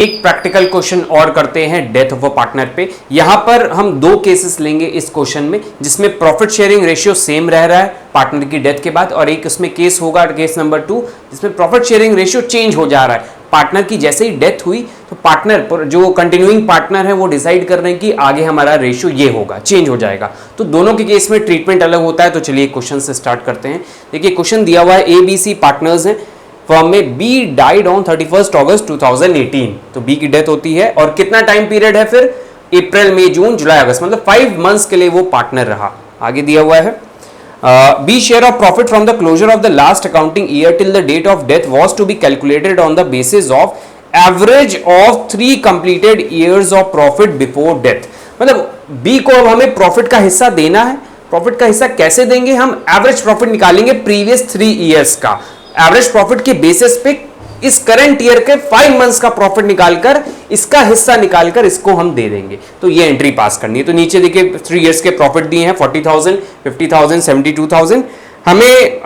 एक practical question और करते हैं डेथ ऑफ अ पार्टनर पे। यहां पर हम दो केसेस लेंगे इस क्वेश्चन में, जिसमें प्रॉफिट शेयरिंग रेशियो सेम रह रहा है पार्टनर की डेथ के बाद, और एक उसमें केस होगा केस नंबर 2 जिसमें प्रॉफिट शेयरिंग रेशियो चेंज हो जा रहा है। पार्टनर की जैसे ही डेथ हुई तो पार्टनर जो कंटिन्यूइंग पार्टनर है वो डिसाइड कर रहे हैं कि आगे हमारा रेशियो ये होगा, चेंज हो जाएगा। तो दोनों के केस में ट्रीटमेंट अलग होता है। तो चलिए क्वेश्चन से स्टार्ट करते हैं। देखिए क्वेश्चन दिया हुआ है, ABC पार्टनर्स हैं, फर्म में बी डाइड ऑन 31 अगस्त 2018। तो बी की डेथ होती है और कितना टाइम पीरियड है फिर, अप्रैल मई जून जुलाई अगस्त, मतलब 5 मंथ्स के लिए वो पार्टनर रहा। आगे दिया हुआ है B share of profit from the closure of the last accounting year till the date of death was to be calculated on the basis of average of 3 completed years of profit before death. मतलब B को अब हमें profit का हिस्सा देना है। Profit का हिस्सा कैसे देंगे, हम एवरेज प्रॉफिट निकालेंगे प्रीवियस 3 ईयर्स का, एवरेज प्रॉफिट के बेसिस पे इस करंट ईयर के 5 मंथ्स का प्रॉफिट निकालकर इसका हिस्सा निकालकर इसको हम दे देंगे। तो ये एंट्री पास करनी है। तो नीचे देखिए 3 इयर्स के प्रॉफिट दिए हैं 40,000, 50,000, 72,000। हमें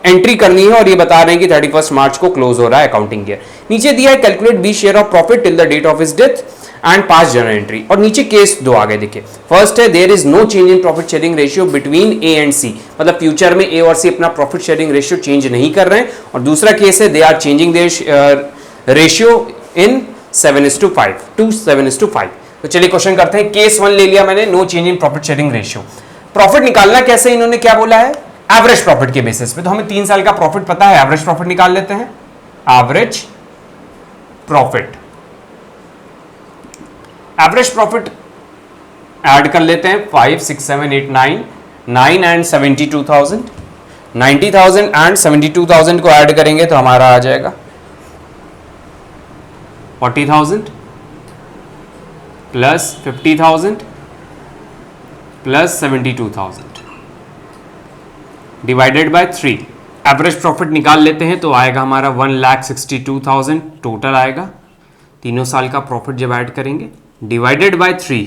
एंट्री करनी है और ये बता रहे हैं कि 31 मार्च को क्लोज हो रहा है अकाउंटिंग ईयर। नीचे दिया है calculate B share of profit till the date of his death and pass journal entry. और नीचे केस 2 आगे देखिए। फर्स्ट है there is no change in profit sharing ratio between A and C, मतलब future में ए और सी अपना प्रॉफिट शेयरिंग रेशियो चेंज नहीं कर रहे हैं। और दूसरा केस है they are changing their ratio in 7:5 to 7:5। तो चलिए क्वेश्चन करते हैं। केस 1 ले लिया मैंने, no change in profit sharing ratio. Profit निकालना कैसे, इन्होंने क्या बोला है, एवरेज प्रॉफिट के बेसिस पे। तो हमें 3 साल का प्रॉफिट पता है, एवरेज प्रॉफिट निकाल लेते हैं। Average profit, average profit add कर लेते हैं 5, 6, 7, 8, 9 एंड 72,000, 90,000 एंड 72,000 को ऐड करेंगे तो हमारा आ जाएगा 40,000 plus 50,000 plus 72,000 divided by 3। Average profit निकाल लेते हैं तो आएगा हमारा 1,62,000 टोटल आएगा। तीनों साल का प्रॉफिट जब ऐड करेंगे डिवाइडेड बाय 3,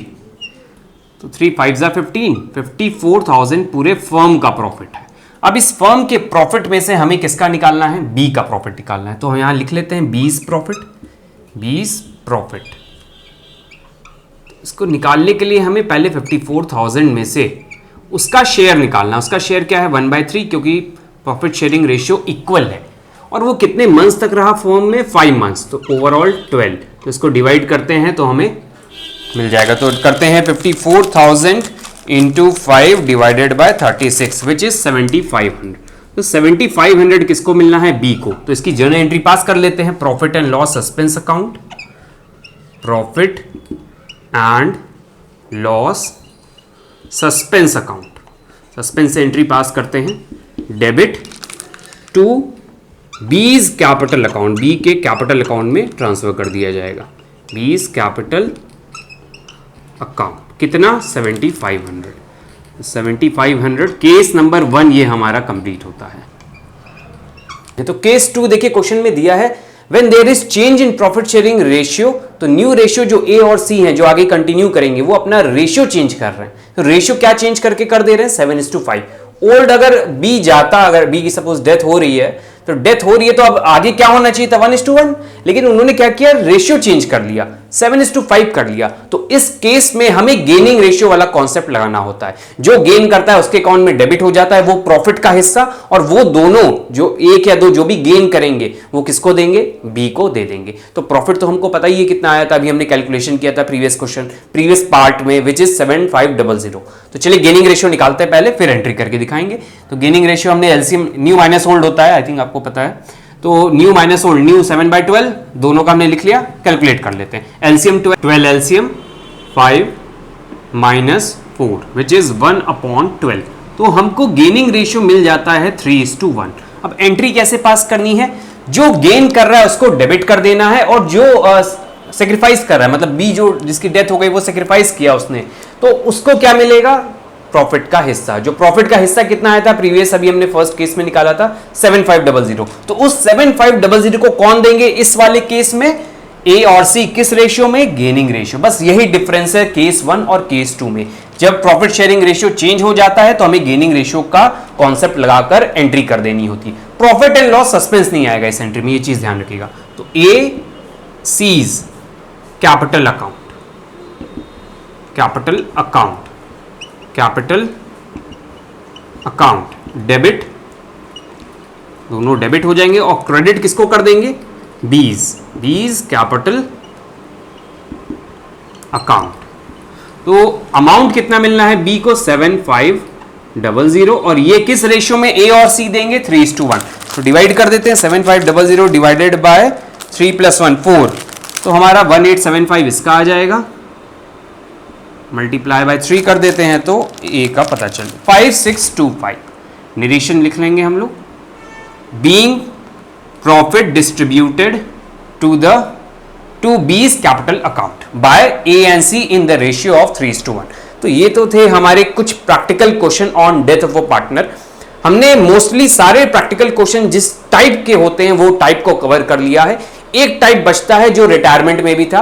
तो 3 5 जा 15, 54,000 पूरे फर्म का प्रॉफिट है। अब इस फर्म के प्रॉफिट में से हमें किसका निकालना है, बी का प्रॉफिट निकालना है। तो हम यहां लिख लेते हैं 20 प्रॉफिट। इसको निकालने के लिए हमें पहले 54,000 में से उसका शेयर निकालना। उसका शेयर क्या है 1/3, क्योंकि प्रॉफिट शेयरिंग रेशियो इक्वल है। और वो कितने मंथ्स तक रहा फर्म में, 5 मंथ्स, तो ओवरऑल 12। तो इसको डिवाइड करते हैं तो हमें मिल जाएगा। तो करते हैं 54,000 into 5 divided by 36 which is 7,500। तो 7,500 किसको मिलना है, बी को। तो इसकी जर्नल एंट्री पास कर लेते हैं। Profit and loss suspense account, profit and loss suspense account, suspense से एंट्री पास करते हैं। Debit to B's capital account, B के कैपिटल अकाउंट में ट्रांसफर कर दिया जाएगा। बीज कैपिटल अकाउंट कितना 7,500, 7,500। केस नंबर 1 ये हमारा कंप्लीट होता है। तो केस 2 देखिए क्वेश्चन में दिया है when there is change in profit sharing ratio. तो न्यू रेशियो जो ए और सी हैं जो आगे कंटिन्यू करेंगे वो अपना रेशियो चेंज कर रहे हैं। तो रेशियो क्या चेंज करके कर दे रहे हैं 7:5। ओल्ड अगर बी जाता, अगर बी की सपोज डेथ हो रही है तो अब आगे क्या होना चाहिए था 1:1, लेकिन उन्होंने क्या किया, रेशियो चेंज कर लिया, 7:5 कर लिया। तो इस केस में हमें गेनिंग रेशियो वाला कॉन्सेप्ट लगाना होता है। जो गेन करता है उसके अकाउंट में डेबिट हो जाता है वो प्रॉफिट का हिस्सा, और वो दोनों जो 1 या 2 जो भी गेन करेंगे वो किसको देंगे, बी को दे देंगे। तो प्रॉफिट तो हमको पता ही है कितना आया था, अभी हमने कैलकुलेशन किया था प्रीवियस पार्ट में विच इज 7,500। तो चलिए गेनिंग रेशियो निकालते हैं पहले, फिर एंट्री करके दिखाएंगे। तो गेनिंग रेशियो हमने एलसीएम न्यू माइनस ओल्ड होता है, आई थिंक आपको पता है। तो न्यू माइनस ओल्ड, न्यू 7/12 दोनों का हमने लिख लिया। कैलकुलेट कर लेते हैं। LCM 12 LCM 5 minus 4 which is 1/12। तो हमको गेनिंग रेशियो मिल जाता है 3:1। अब एंट्री कैसे पास करनी है, जो गेन कर रहा है उसको डेबिट कर देना है, और जो सेक्रीफाइस कर रहा है, मतलब बी जो जिसकी डेथ हो गई वो सेक्रीफाइस किया उसने, तो उसको क्या मिलेगा, प्रॉफिट का हिस्सा। जो प्रॉफिट का हिस्सा कितना आया था प्रीवियस, अभी हमने फर्स्ट केस में निकाला था 7,500। तो उस 7,500 को कौन देंगे इस वाले केस में, ए और सी। किस रेशियो में, गेनिंग रेशियो। बस यही डिफरेंस है केस 1 और केस 2 में। जब प्रॉफिट शेयरिंग रेशियो चेंज हो जाता है तो हमें गेनिंग रेशियो का कॉन्सेप्ट लगाकर एंट्री कर देनी होती है। प्रॉफिट एंड लॉस सस्पेंस नहीं आएगा इस एंट्री में, ये चीज ध्यान रखिएगा। तो A C's capital account, capital account, capital account debit, दोनों डेबिट हो जाएंगे और क्रेडिट किसको कर देंगे, बीज कैपिटल अकाउंट। तो अमाउंट कितना मिलना है बी को 7500 और ये किस रेशियो में ए और सी देंगे 3:1। तो डिवाइड कर देते हैं 7500 डिवाइडेड बाय 3 + 1 4, तो हमारा 1875 इसका आ जाएगा, मल्टीप्लाई बाय 3 कर देते हैं तो ए का पता चल 5625। निरीशन लिख लेंगे हम लोग, being profit distributed to B's capital account by A and C in the ratio of 3:1। तो ये तो थे हमारे कुछ practical question on death of a partner. हमने मोस्टली सारे प्रैक्टिकल क्वेश्चन जिस टाइप के होते हैं वो टाइप को कवर कर लिया है। एक टाइप बचता है जो रिटायरमेंट में भी था,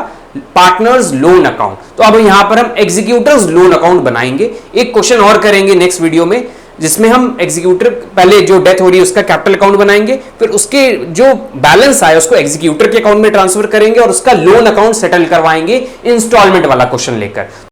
पार्टनर्स लोन अकाउंट। तो अब यहां पर हम एग्जीक्यूटर्स लोन अकाउंट बनाएंगे। एक क्वेश्चन और करेंगे नेक्स्ट वीडियो में जिसमें हम एग्जीक्यूटर पहले जो डेथ हो रही है उसका कैपिटल अकाउंट बनाएंगे, फिर उसके जो बैलेंस आए उसको एग्जीक्यूटर के अकाउंट में ट्रांसफर करेंगे और उसका लोन अकाउंट सेटल करवाएंगे इंस्टॉलमेंट वाला क्वेश्चन लेकर।